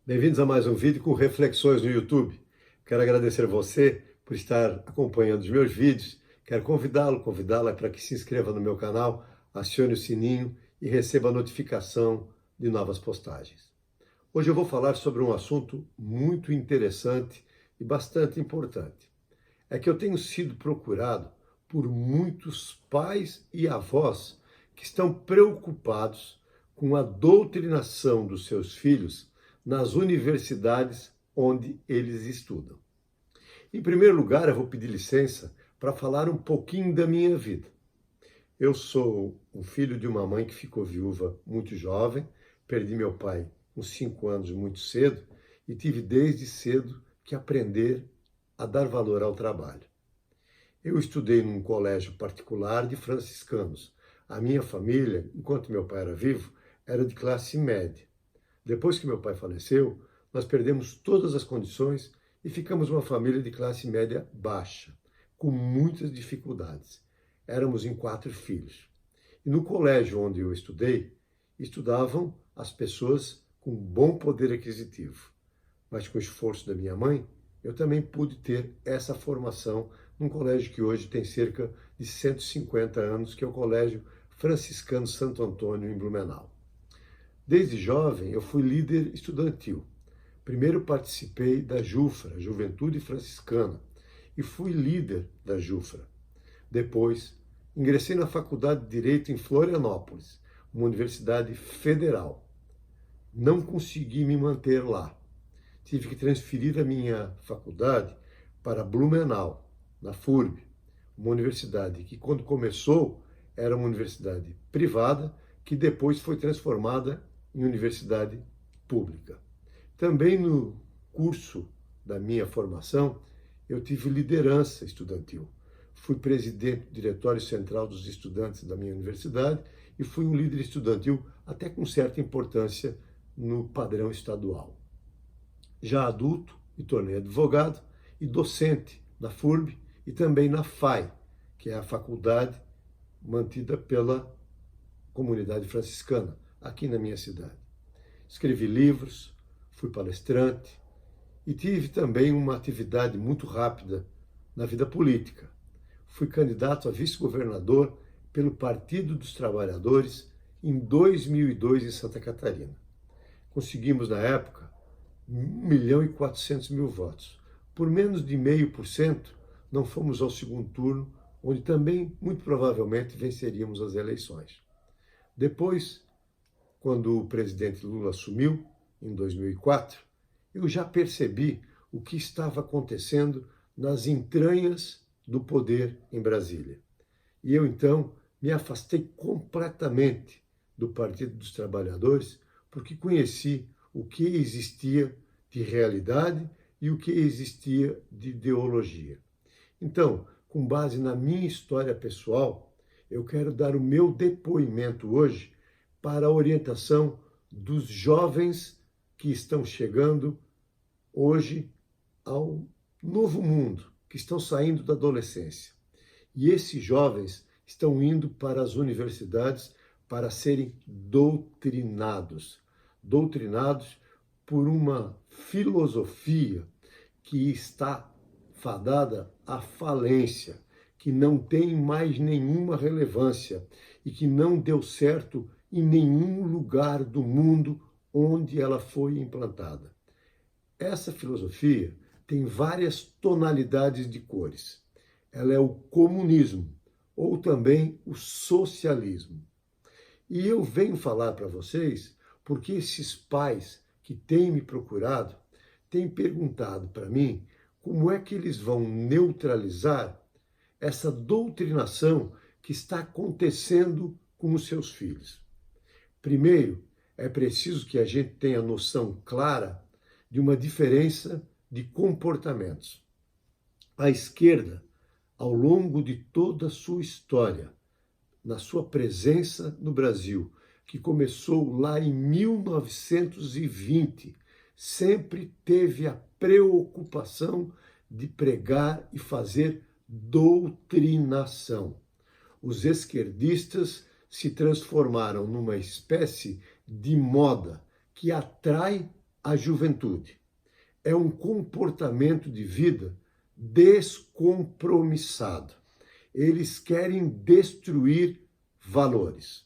Bem-vindos a mais um vídeo com reflexões no YouTube. Quero agradecer a você por estar acompanhando os meus vídeos. Quero convidá-la para que se inscreva no meu canal, acione o sininho e receba a notificação de novas postagens. Hoje eu vou falar sobre um assunto muito interessante e bastante importante. É que eu tenho sido procurado por muitos pais e avós que estão preocupados com a doutrinação dos seus filhos nas universidades onde eles estudam. Em primeiro lugar, eu vou pedir licença para falar um pouquinho da minha vida. Eu sou um filho de uma mãe que ficou viúva muito jovem, perdi meu pai com 5 anos muito cedo e tive desde cedo que aprender a dar valor ao trabalho. Eu estudei num colégio particular de franciscanos. A minha família, enquanto meu pai era vivo, era de classe média. Depois que meu pai faleceu, nós perdemos todas as condições e ficamos uma família de classe média baixa, com muitas dificuldades. Éramos em 4 filhos. E no colégio onde eu estudei, estudavam as pessoas com bom poder aquisitivo. Mas com o esforço da minha mãe, eu também pude ter essa formação num colégio que hoje tem cerca de 150 anos, que é o Colégio Franciscano Santo Antônio, em Blumenau. Desde jovem, eu fui líder estudantil. Primeiro participei da JUFRA, Juventude Franciscana, e fui líder da JUFRA. Depois, ingressei na Faculdade de Direito em Florianópolis, uma universidade federal. Não consegui me manter lá. Tive que transferir a minha faculdade para Blumenau, na FURB, uma universidade que, quando começou, era uma universidade privada, que depois foi transformada em universidade pública. Também no curso da minha formação, eu tive liderança estudantil. Fui presidente do Diretório Central dos Estudantes da minha universidade e fui um líder estudantil até com certa importância no padrão estadual. Já adulto, me tornei advogado e docente na FURB e também na FAI, que é a faculdade mantida pela comunidade franciscana, aqui na minha cidade. Escrevi livros, fui palestrante e tive também uma atividade muito rápida na vida política. Fui candidato a vice-governador pelo Partido dos Trabalhadores em 2002 em Santa Catarina. Conseguimos, na época, 1.400.000 votos. Por menos de 0,5%, não fomos ao segundo turno, onde também, muito provavelmente, venceríamos as eleições. Depois, quando o presidente Lula assumiu, em 2004, eu já percebi o que estava acontecendo nas entranhas do poder em Brasília. E eu, então, me afastei completamente do Partido dos Trabalhadores, porque conheci o que existia de realidade e o que existia de ideologia. Então, com base na minha história pessoal, eu quero dar o meu depoimento hoje para a orientação dos jovens que estão chegando hoje ao novo mundo, que estão saindo da adolescência. E esses jovens estão indo para as universidades para serem doutrinados por uma filosofia que está fadada à falência, que não tem mais nenhuma relevância e que não deu certo em nenhum lugar do mundo onde ela foi implantada. Essa filosofia tem várias tonalidades de cores. Ela é o comunismo ou também o socialismo. E eu venho falar para vocês porque esses pais que têm me procurado têm perguntado para mim como é que eles vão neutralizar essa doutrinação que está acontecendo com os seus filhos. Primeiro, é preciso que a gente tenha noção clara de uma diferença de comportamentos. A esquerda, ao longo de toda a sua história, na sua presença no Brasil, que começou lá em 1920, sempre teve a preocupação de pregar e fazer doutrinação. Os esquerdistas se transformaram numa espécie de moda que atrai a juventude. É um comportamento de vida descompromissado. Eles querem destruir valores.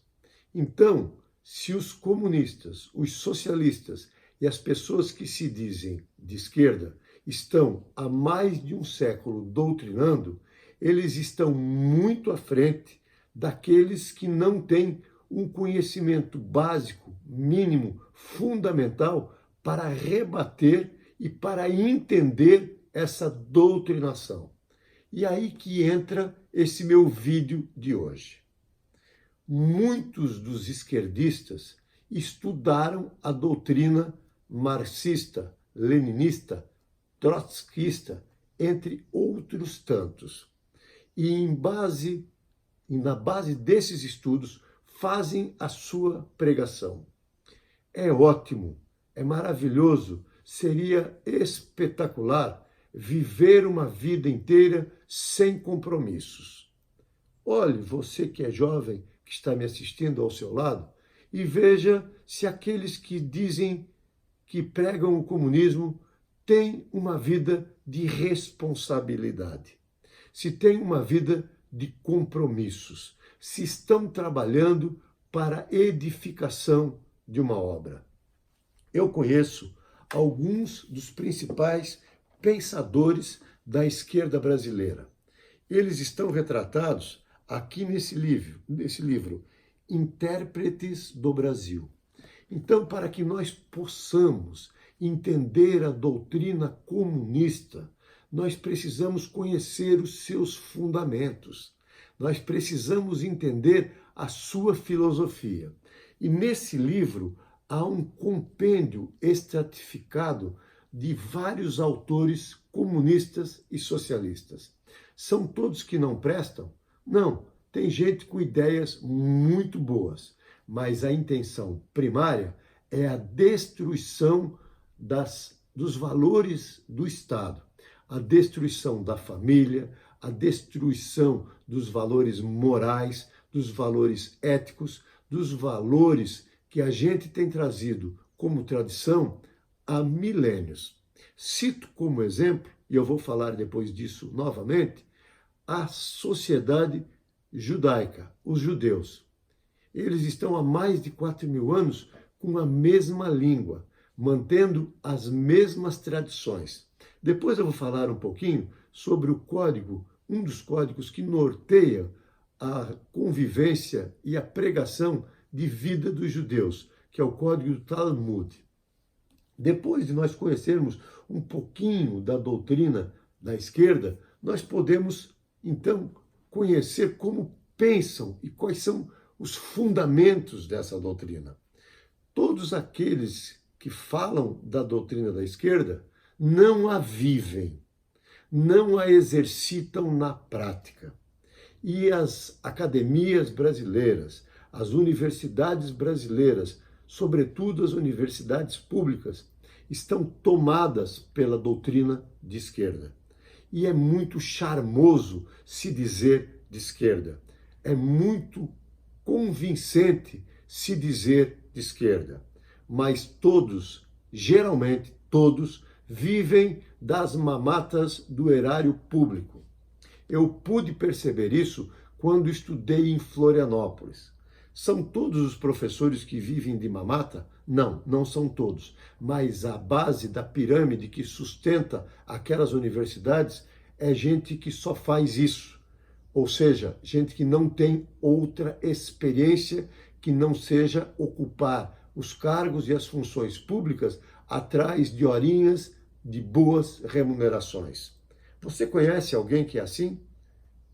Então, se os comunistas, os socialistas e as pessoas que se dizem de esquerda estão há mais de um século doutrinando, eles estão muito à frente daqueles que não têm um conhecimento básico, mínimo, fundamental para rebater e para entender essa doutrinação. E aí que entra esse meu vídeo de hoje. Muitos dos esquerdistas estudaram a doutrina marxista, leninista, trotskista, entre outros tantos. E na base desses estudos, fazem a sua pregação. É ótimo, é maravilhoso, seria espetacular viver uma vida inteira sem compromissos. Olhe, você que é jovem, que está me assistindo ao seu lado, e veja se aqueles que dizem que pregam o comunismo têm uma vida de responsabilidade, se têm uma vida de compromissos, se estão trabalhando para a edificação de uma obra. Eu conheço alguns dos principais pensadores da esquerda brasileira. Eles estão retratados aqui nesse livro, Intérpretes do Brasil. Então, para que nós possamos entender a doutrina comunista, nós precisamos conhecer os seus fundamentos. Nós precisamos entender a sua filosofia. E nesse livro há um compêndio estratificado de vários autores comunistas e socialistas. São todos que não prestam? Não, tem gente com ideias muito boas, mas a intenção primária é a destruição dos valores do Estado, a destruição da família, a destruição dos valores morais, dos valores éticos, dos valores que a gente tem trazido como tradição há milênios. Cito como exemplo, e eu vou falar depois disso novamente, a sociedade judaica, os judeus. Eles estão há mais de 4.000 anos com a mesma língua, mantendo as mesmas tradições. Depois eu vou falar um pouquinho sobre o código, um dos códigos que norteia a convivência e a pregação de vida dos judeus, que é o código do Talmud. Depois de nós conhecermos um pouquinho da doutrina da esquerda, nós podemos, então, conhecer como pensam e quais são os fundamentos dessa doutrina. Todos aqueles que falam da doutrina da esquerda não a vivem, não a exercitam na prática. E as academias brasileiras, as universidades brasileiras, sobretudo as universidades públicas, estão tomadas pela doutrina de esquerda. E é muito charmoso se dizer de esquerda. É muito convincente se dizer de esquerda. Mas todos, geralmente todos, vivem das mamatas do erário público. Eu pude perceber isso quando estudei em Florianópolis. São todos os professores que vivem de mamata? Não, não são todos. Mas a base da pirâmide que sustenta aquelas universidades é gente que só faz isso. Ou seja, gente que não tem outra experiência que não seja ocupar os cargos e as funções públicas atrás de horinhas de boas remunerações. Você conhece alguém que é assim?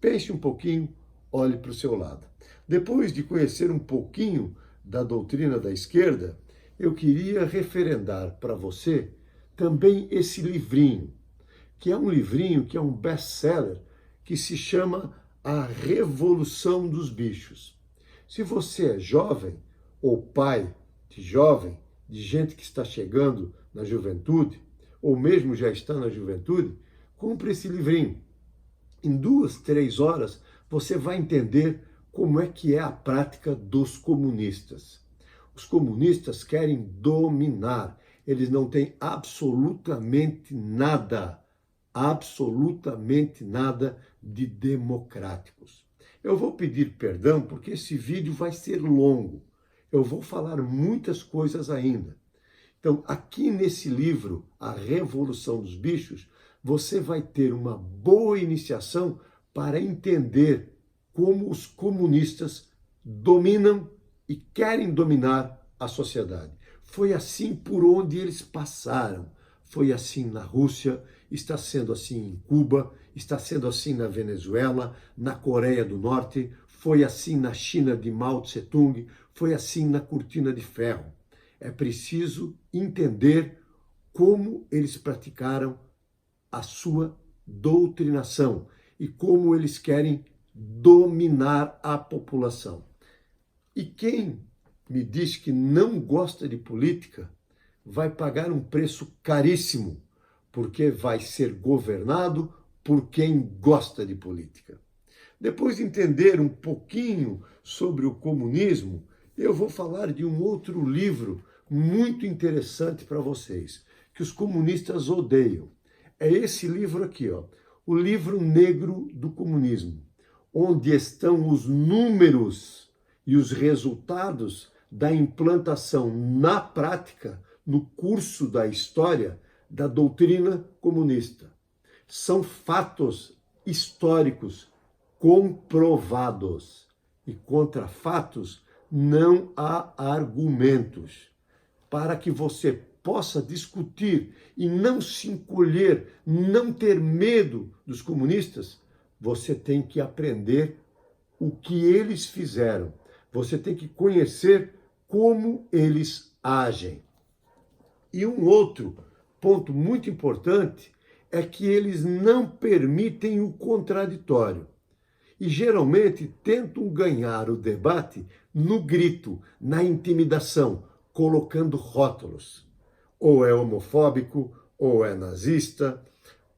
Pense um pouquinho, olhe para o seu lado. Depois de conhecer um pouquinho da doutrina da esquerda, eu queria referendar para você também esse livrinho, que é um best-seller, que se chama A Revolução dos Bichos. Se você é jovem, ou pai de jovem, de gente que está chegando na juventude, ou mesmo já está na juventude, compre esse livrinho. Em 2, 3 horas, você vai entender como é que é a prática dos comunistas. Os comunistas querem dominar, eles não têm absolutamente nada de democráticos. Eu vou pedir perdão porque esse vídeo vai ser longo. Eu vou falar muitas coisas ainda. Então, aqui nesse livro, A Revolução dos Bichos, você vai ter uma boa iniciação para entender como os comunistas dominam e querem dominar a sociedade. Foi assim por onde eles passaram. Foi assim na Rússia, está sendo assim em Cuba, está sendo assim na Venezuela, na Coreia do Norte, foi assim na China de Mao Tse-tung, foi assim na Cortina de Ferro. É preciso entender como eles praticaram a sua doutrinação e como eles querem dominar a população. E quem me diz que não gosta de política vai pagar um preço caríssimo, porque vai ser governado por quem gosta de política. Depois de entender um pouquinho sobre o comunismo, eu vou falar de um outro livro muito interessante para vocês, que os comunistas odeiam. É esse livro aqui, ó, O Livro Negro do Comunismo, onde estão os números e os resultados da implantação na prática, no curso da história, da doutrina comunista. São fatos históricos comprovados. E contra fatos não há argumentos. Para que você possa discutir e não se encolher, não ter medo dos comunistas, você tem que aprender o que eles fizeram. Você tem que conhecer como eles agem. E um outro ponto muito importante é que eles não permitem o contraditório. E geralmente tentam ganhar o debate no grito, na intimidação, colocando rótulos. Ou é homofóbico, ou é nazista,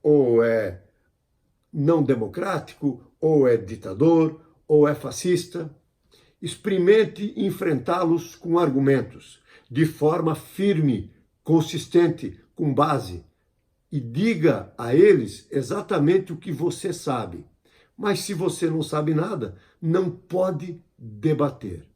ou é não democrático, ou é ditador, ou é fascista. Experimente enfrentá-los com argumentos, de forma firme, consistente, com base, e diga a eles exatamente o que você sabe. Mas se você não sabe nada, não pode debater.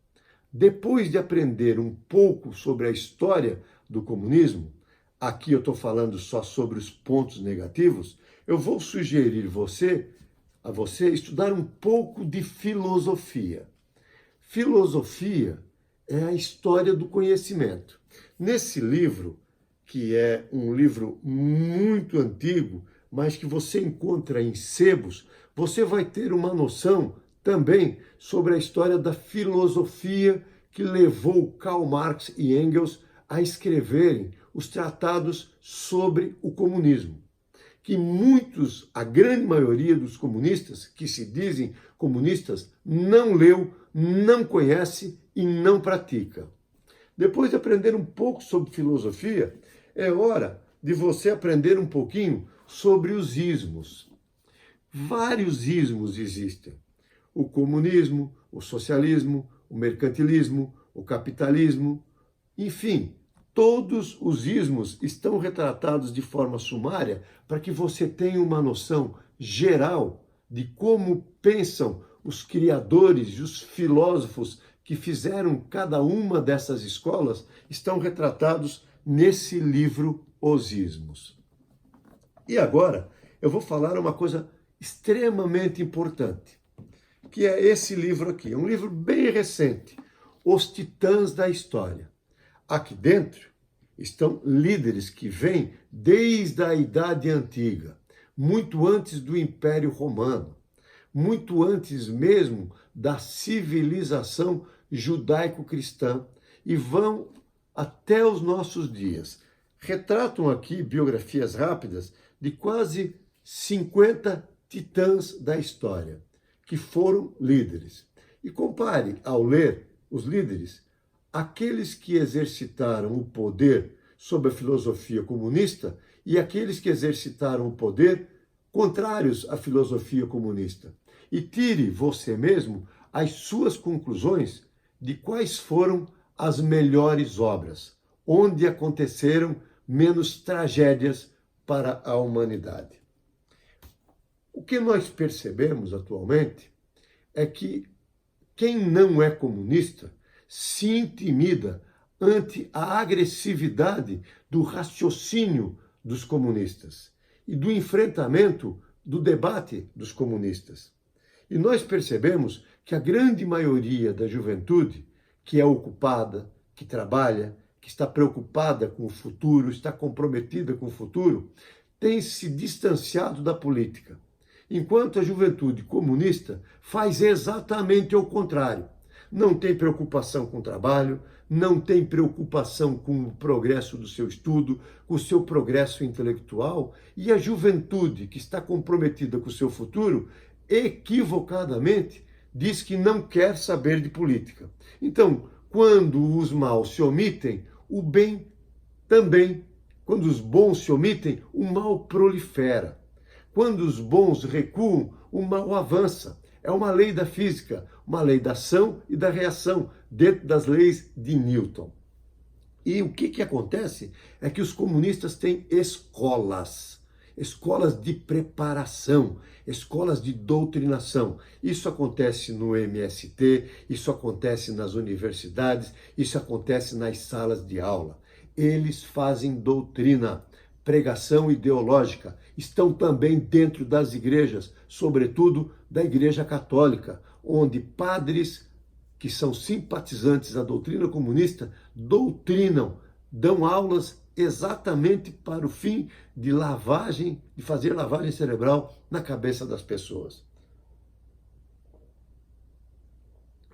Depois de aprender um pouco sobre a história do comunismo, aqui eu estou falando só sobre os pontos negativos, eu vou sugerir a você estudar um pouco de filosofia. Filosofia é a história do conhecimento. Nesse livro, que é um livro muito antigo, mas que você encontra em sebos, você vai ter uma noção também sobre a história da filosofia que levou Karl Marx e Engels a escreverem os tratados sobre o comunismo. Que muitos, a grande maioria dos comunistas, que se dizem comunistas, não leu, não conhece e não pratica. Depois de aprender um pouco sobre filosofia, é hora de você aprender um pouquinho sobre os ismos. Vários ismos existem. O comunismo, o socialismo, o mercantilismo, o capitalismo, enfim, todos os ismos estão retratados de forma sumária para que você tenha uma noção geral de como pensam os criadores e os filósofos que fizeram cada uma dessas escolas, estão retratados nesse livro Os Ismos. E agora eu vou falar uma coisa extremamente importante, que é esse livro aqui. É um livro bem recente, Os Titãs da História. Aqui dentro estão líderes que vêm desde a Idade Antiga, muito antes do Império Romano, muito antes mesmo da civilização judaico-cristã, e vão até os nossos dias. Retratam aqui biografias rápidas de quase 50 titãs da história, que foram líderes. E compare, ao ler os líderes, aqueles que exercitaram o poder sob a filosofia comunista e aqueles que exercitaram o poder contrários à filosofia comunista. E tire você mesmo as suas conclusões de quais foram as melhores obras, onde aconteceram menos tragédias para a humanidade. O que nós percebemos atualmente é que quem não é comunista se intimida ante a agressividade do raciocínio dos comunistas e do enfrentamento do debate dos comunistas. E nós percebemos que a grande maioria da juventude, que é ocupada, que trabalha, que está preocupada com o futuro, está comprometida com o futuro, tem se distanciado da política. Enquanto a juventude comunista faz exatamente o contrário. Não tem preocupação com o trabalho, não tem preocupação com o progresso do seu estudo, com o seu progresso intelectual, e a juventude que está comprometida com o seu futuro, equivocadamente, diz que não quer saber de política. Então, quando os maus se omitem, o bem também. Quando os bons se omitem, o mal prolifera. Quando os bons recuam, o mal avança. É uma lei da física, uma lei da ação e da reação, dentro das leis de Newton. E o que acontece é que os comunistas têm escolas de preparação, escolas de doutrinação. Isso acontece no MST, isso acontece nas universidades, isso acontece nas salas de aula. Eles fazem doutrina, pregação ideológica, estão também dentro das igrejas, sobretudo da Igreja Católica, onde padres que são simpatizantes da doutrina comunista doutrinam, dão aulas exatamente para o fim de lavagem, de fazer lavagem cerebral na cabeça das pessoas.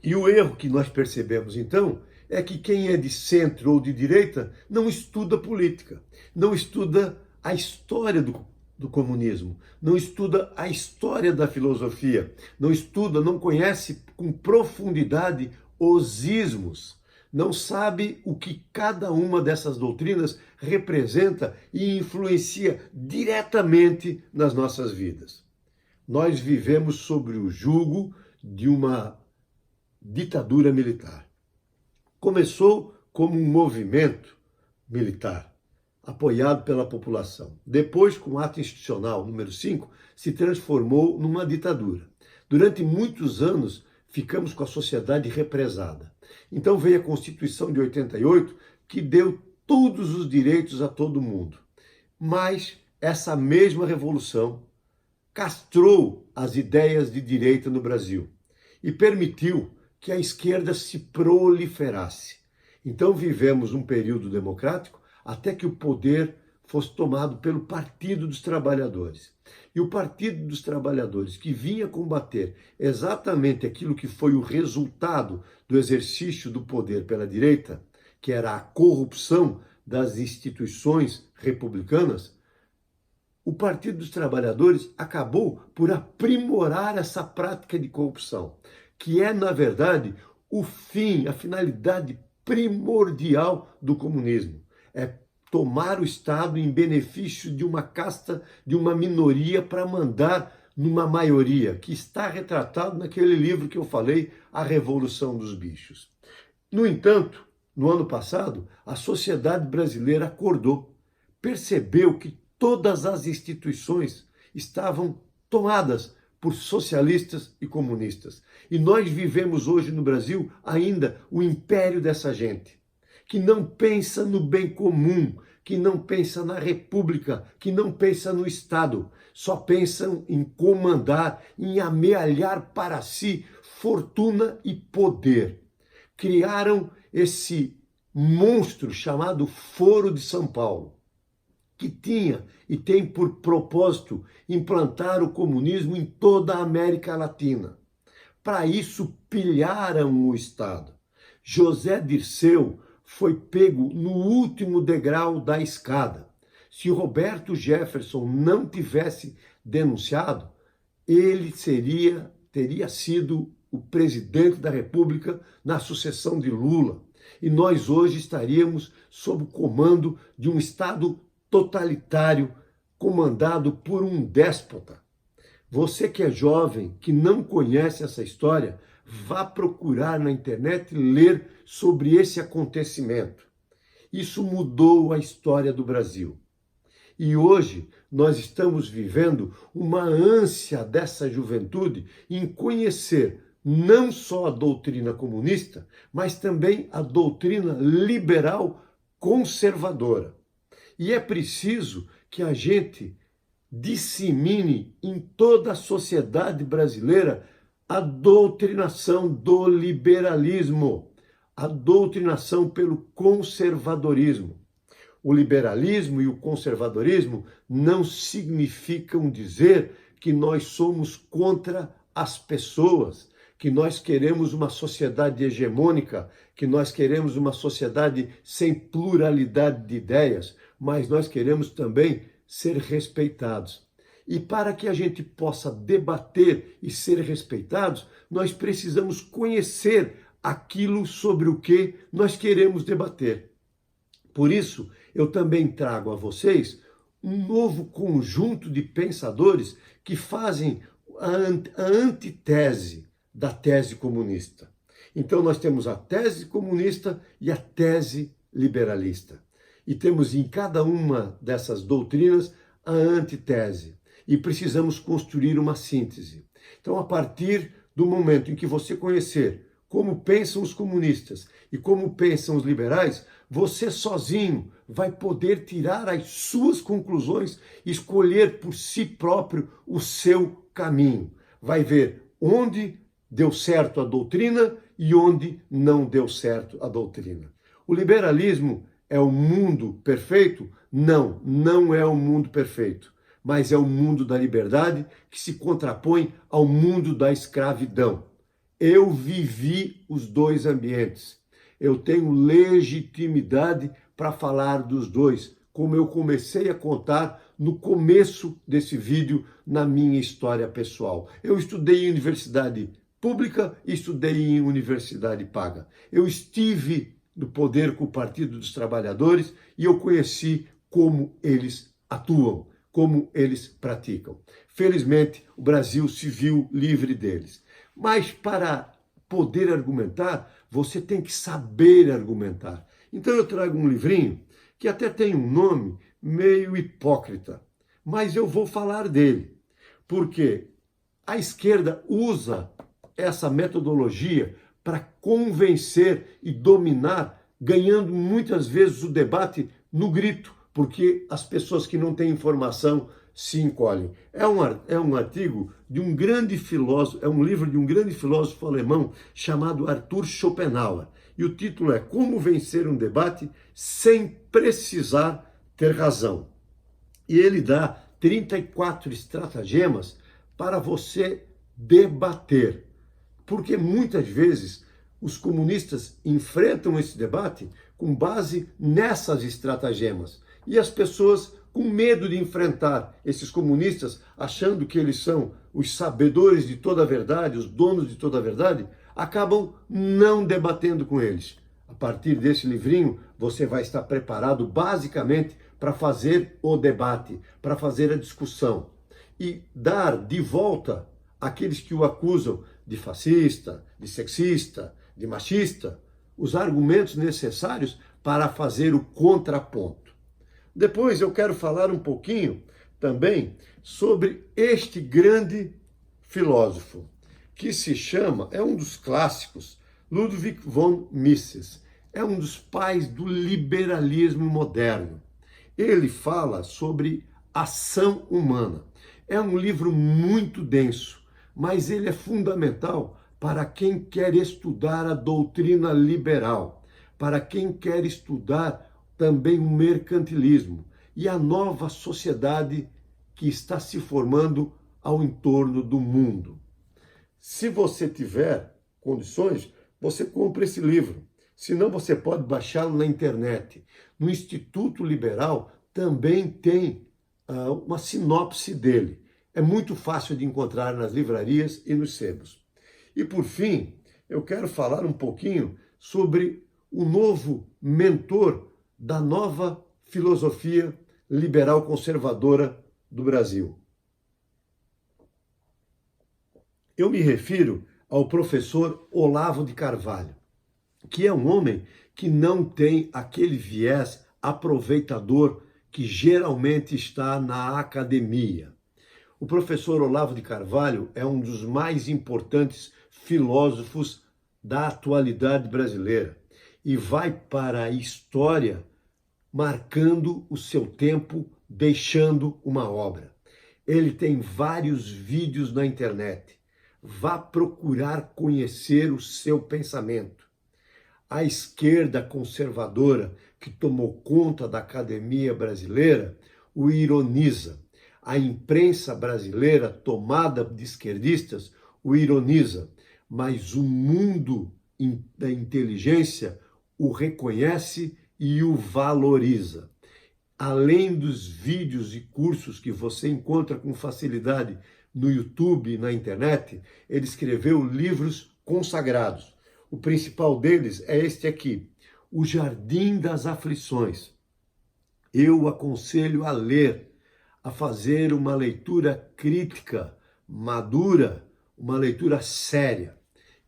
E o erro que nós percebemos, então, é que quem é de centro ou de direita não estuda política, não estuda a história do comunismo, não estuda a história da filosofia, não estuda, não conhece com profundidade os ismos, não sabe o que cada uma dessas doutrinas representa e influencia diretamente nas nossas vidas. Nós vivemos sob o jugo de uma ditadura militar. Começou como um movimento militar, apoiado pela população. Depois, com o ato institucional número 5, se transformou numa ditadura. Durante muitos anos, ficamos com a sociedade represada. Então veio a Constituição de 88, que deu todos os direitos a todo mundo. Mas essa mesma revolução castrou as ideias de direita no Brasil e permitiu que a esquerda se proliferasse. Então vivemos um período democrático até que o poder fosse tomado pelo Partido dos Trabalhadores. E o Partido dos Trabalhadores, que vinha combater exatamente aquilo que foi o resultado do exercício do poder pela direita, que era a corrupção das instituições republicanas, o Partido dos Trabalhadores acabou por aprimorar essa prática de corrupção, que é, na verdade, o fim, a finalidade primordial do comunismo. É tomar o Estado em benefício de uma casta, de uma minoria, para mandar numa maioria, que está retratado naquele livro que eu falei, A Revolução dos Bichos. No entanto, no ano passado, a sociedade brasileira acordou, percebeu que todas as instituições estavam tomadas por socialistas e comunistas. E nós vivemos hoje no Brasil ainda o império dessa gente, que não pensa no bem comum, que não pensa na república, que não pensa no Estado, só pensam em comandar, em amealhar para si fortuna e poder. Criaram esse monstro chamado Foro de São Paulo, que tinha e tem por propósito implantar o comunismo em toda a América Latina. Para isso, pilharam o Estado. José Dirceu foi pego no último degrau da escada. Se Roberto Jefferson não tivesse denunciado, ele teria sido o presidente da República na sucessão de Lula. E nós hoje estaríamos sob o comando de um Estado totalitário, comandado por um déspota. Você que é jovem, que não conhece essa história, vá procurar na internet ler sobre esse acontecimento. Isso mudou a história do Brasil. E hoje nós estamos vivendo uma ânsia dessa juventude em conhecer não só a doutrina comunista, mas também a doutrina liberal conservadora. E é preciso que a gente dissemine em toda a sociedade brasileira a doutrinação do liberalismo, a doutrinação pelo conservadorismo. O liberalismo e o conservadorismo não significam dizer que nós somos contra as pessoas, que nós queremos uma sociedade hegemônica, que nós queremos uma sociedade sem pluralidade de ideias, mas nós queremos também ser respeitados. E para que a gente possa debater e ser respeitados, nós precisamos conhecer aquilo sobre o que nós queremos debater. Por isso, eu também trago a vocês um novo conjunto de pensadores que fazem a antitese da tese comunista. Então, nós temos a tese comunista e a tese liberalista. E temos em cada uma dessas doutrinas a antitese. E precisamos construir uma síntese. Então, a partir do momento em que você conhecer como pensam os comunistas e como pensam os liberais, você sozinho vai poder tirar as suas conclusões e escolher por si próprio o seu caminho. Vai ver onde deu certo a doutrina e onde não deu certo a doutrina. O liberalismo é o mundo perfeito? Não, não é o mundo perfeito, mas é o mundo da liberdade que se contrapõe ao mundo da escravidão. Eu vivi os dois ambientes. Eu tenho legitimidade para falar dos dois, como eu comecei a contar no começo desse vídeo na minha história pessoal. Eu estudei em universidade pública e estudei em universidade paga. Eu estive no poder com o Partido dos Trabalhadores e eu conheci como eles atuam, como eles praticam. Felizmente, o Brasil se viu livre deles. Mas para poder argumentar, você tem que saber argumentar. Então eu trago um livrinho que até tem um nome meio hipócrita, mas eu vou falar dele, porque a esquerda usa essa metodologia para convencer e dominar, ganhando muitas vezes o debate no grito, porque as pessoas que não têm informação se encolhem. É um artigo de um grande filósofo, é um livro de um grande filósofo alemão chamado Arthur Schopenhauer. E o título é Como Vencer um Debate Sem Precisar Ter Razão. E ele dá 34 estratagemas para você debater. Porque muitas vezes os comunistas enfrentam esse debate com base nessas estratagemas. E as pessoas, com medo de enfrentar esses comunistas, achando que eles são os sabedores de toda a verdade, os donos de toda a verdade, acabam não debatendo com eles. A partir desse livrinho, você vai estar preparado basicamente para fazer o debate, para fazer a discussão e dar de volta àqueles que o acusam de fascista, de sexista, de machista, os argumentos necessários para fazer o contraponto. Depois eu quero falar um pouquinho também sobre este grande filósofo, que se chama, é um dos clássicos, Ludwig von Mises. É um dos pais do liberalismo moderno. Ele fala sobre ação humana. É um livro muito denso, mas ele é fundamental para quem quer estudar a doutrina liberal, para quem quer estudar também o mercantilismo e a nova sociedade que está se formando ao entorno do mundo. Se você tiver condições, você compra esse livro. Senão você pode baixá-lo na internet. No Instituto Liberal também tem uma sinopse dele. É muito fácil de encontrar nas livrarias e nos sebos. E por fim, eu quero falar um pouquinho sobre o novo mentor da nova filosofia liberal conservadora do Brasil. Eu me refiro ao professor Olavo de Carvalho, que é um homem que não tem aquele viés aproveitador que geralmente está na academia. O professor Olavo de Carvalho é um dos mais importantes filósofos da atualidade brasileira e vai para a história marcando o seu tempo, deixando uma obra. Ele tem vários vídeos na internet. Vá procurar conhecer o seu pensamento. A esquerda conservadora que tomou conta da academia brasileira o ironiza. A imprensa brasileira, tomada de esquerdistas, o ironiza. Mas o mundo da inteligência o reconhece e o valoriza. Além dos vídeos e cursos que você encontra com facilidade no YouTube e na internet, ele escreveu livros consagrados. O principal deles é este aqui, O Jardim das Aflições. Eu aconselho a ler, a fazer uma leitura crítica, madura, uma leitura séria.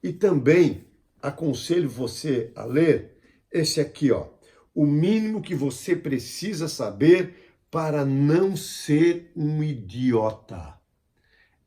E também aconselho você a ler esse aqui, ó, O Mínimo que Você Precisa Saber para Não Ser um Idiota.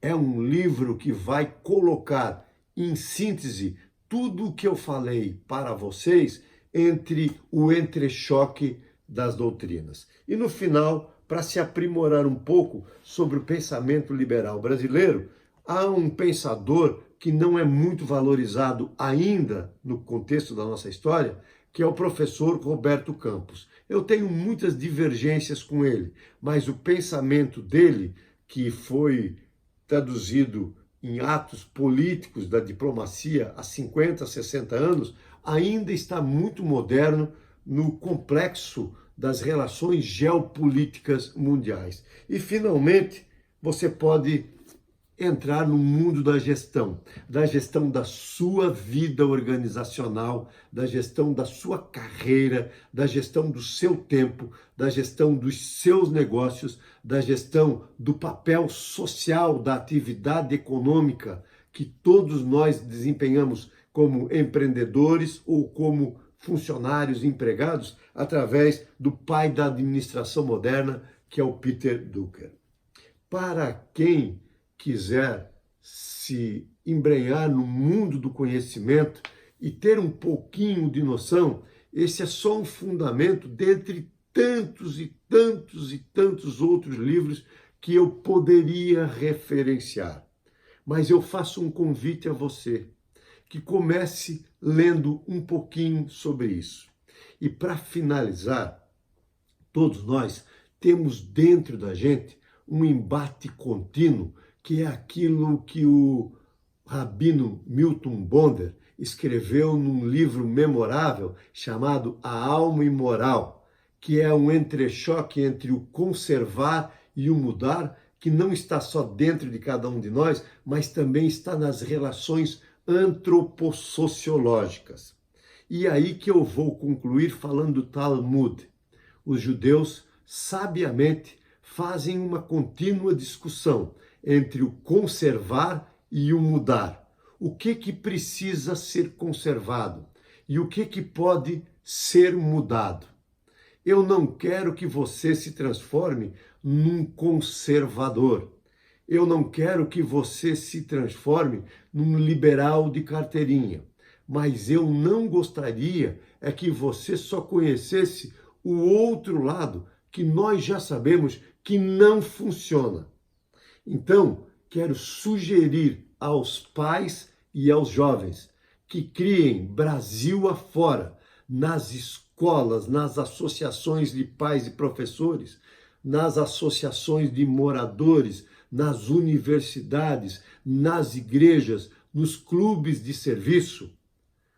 É um livro que vai colocar em síntese tudo o que eu falei para vocês entre o entrechoque das doutrinas. E no final, para se aprimorar um pouco sobre o pensamento liberal brasileiro, há um pensador que não é muito valorizado ainda no contexto da nossa história, que é o professor Roberto Campos. Eu tenho muitas divergências com ele, mas o pensamento dele, que foi traduzido em atos políticos da diplomacia há 50, 60 anos, ainda está muito moderno no complexo das relações geopolíticas mundiais. E, finalmente, você pode entrar no mundo da gestão da sua vida organizacional, da gestão da sua carreira, da gestão do seu tempo, da gestão dos seus negócios, da gestão do papel social, da atividade econômica que todos nós desempenhamos como empreendedores ou como funcionários empregados através do pai da administração moderna, que é o Peter Drucker. Para quem quiser se embrenhar no mundo do conhecimento e ter um pouquinho de noção, esse é só um fundamento dentre tantos e tantos e tantos outros livros que eu poderia referenciar. Mas eu faço um convite a você, que comece lendo um pouquinho sobre isso. E para finalizar, todos nós temos dentro da gente um embate contínuo, que é aquilo que o rabino Milton Bonder escreveu num livro memorável chamado A Alma Imoral, que é um entrechoque entre o conservar e o mudar, que não está só dentro de cada um de nós, mas também está nas relações antropossociológicas. E aí que eu vou concluir falando do Talmud. Os judeus, sabiamente, fazem uma contínua discussão entre o conservar e o mudar. O que precisa ser conservado e o que pode ser mudado. Eu não quero que você se transforme num conservador. Eu não quero que você se transforme num liberal de carteirinha. Mas eu não gostaria é que você só conhecesse o outro lado que nós já sabemos que não funciona. Então, quero sugerir aos pais e aos jovens que criem Brasil afora, nas escolas, nas associações de pais e professores, nas associações de moradores, nas universidades, nas igrejas, nos clubes de serviço,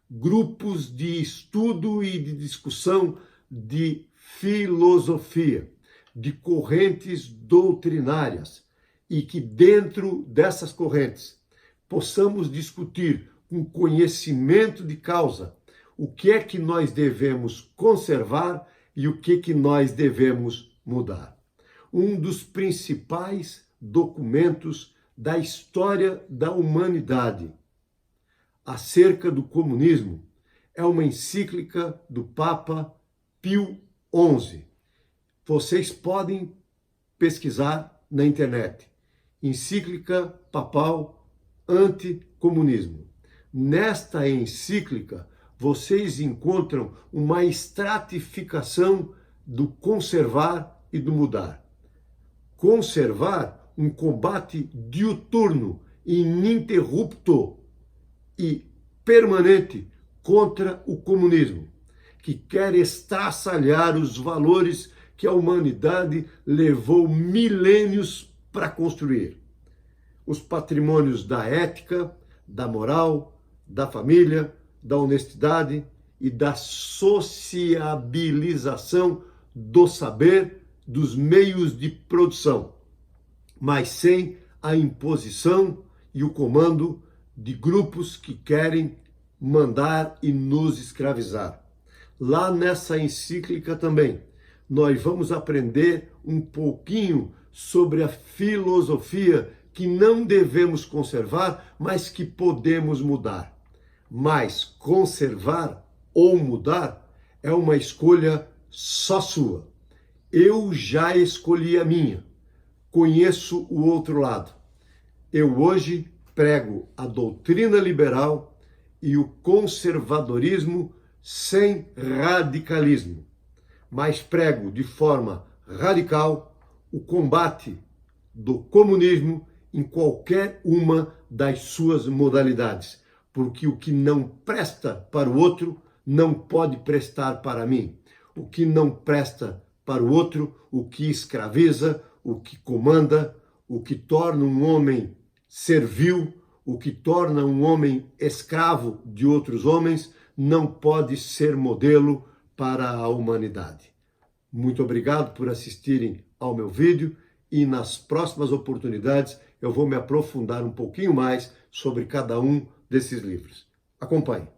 grupos de estudo e de discussão de filosofia, de correntes doutrinárias, e que dentro dessas correntes possamos discutir com conhecimento de causa o que é que nós devemos conservar e o que nós devemos mudar. Um dos principais documentos da história da humanidade acerca do comunismo é uma encíclica do Papa Pio XI. Vocês podem pesquisar na internet. Encíclica Papal Anticomunismo. Nesta encíclica, vocês encontram uma estratificação do conservar e do mudar. Conservar um combate diuturno, ininterrupto e permanente contra o comunismo, que quer estraçalhar os valores que a humanidade levou milênios para construir. Os patrimônios da ética, da moral, da família, da honestidade e da sociabilização do saber, dos meios de produção, mas sem a imposição e o comando de grupos que querem mandar e nos escravizar. Lá nessa encíclica também, nós vamos aprender um pouquinho sobre a filosofia que não devemos conservar, mas que podemos mudar. Mas conservar ou mudar é uma escolha só sua. Eu já escolhi a minha. Conheço o outro lado. Eu hoje prego a doutrina liberal e o conservadorismo sem radicalismo, mas prego de forma radical o combate do comunismo em qualquer uma das suas modalidades, porque o que não presta para o outro não pode prestar para mim. O que não presta para o outro, o que escraviza, o que comanda, o que torna um homem servil, o que torna um homem escravo de outros homens, não pode ser modelo para a humanidade. Muito obrigado por assistirem ao meu vídeo e nas próximas oportunidades eu vou me aprofundar um pouquinho mais sobre cada um desses livros. Acompanhe.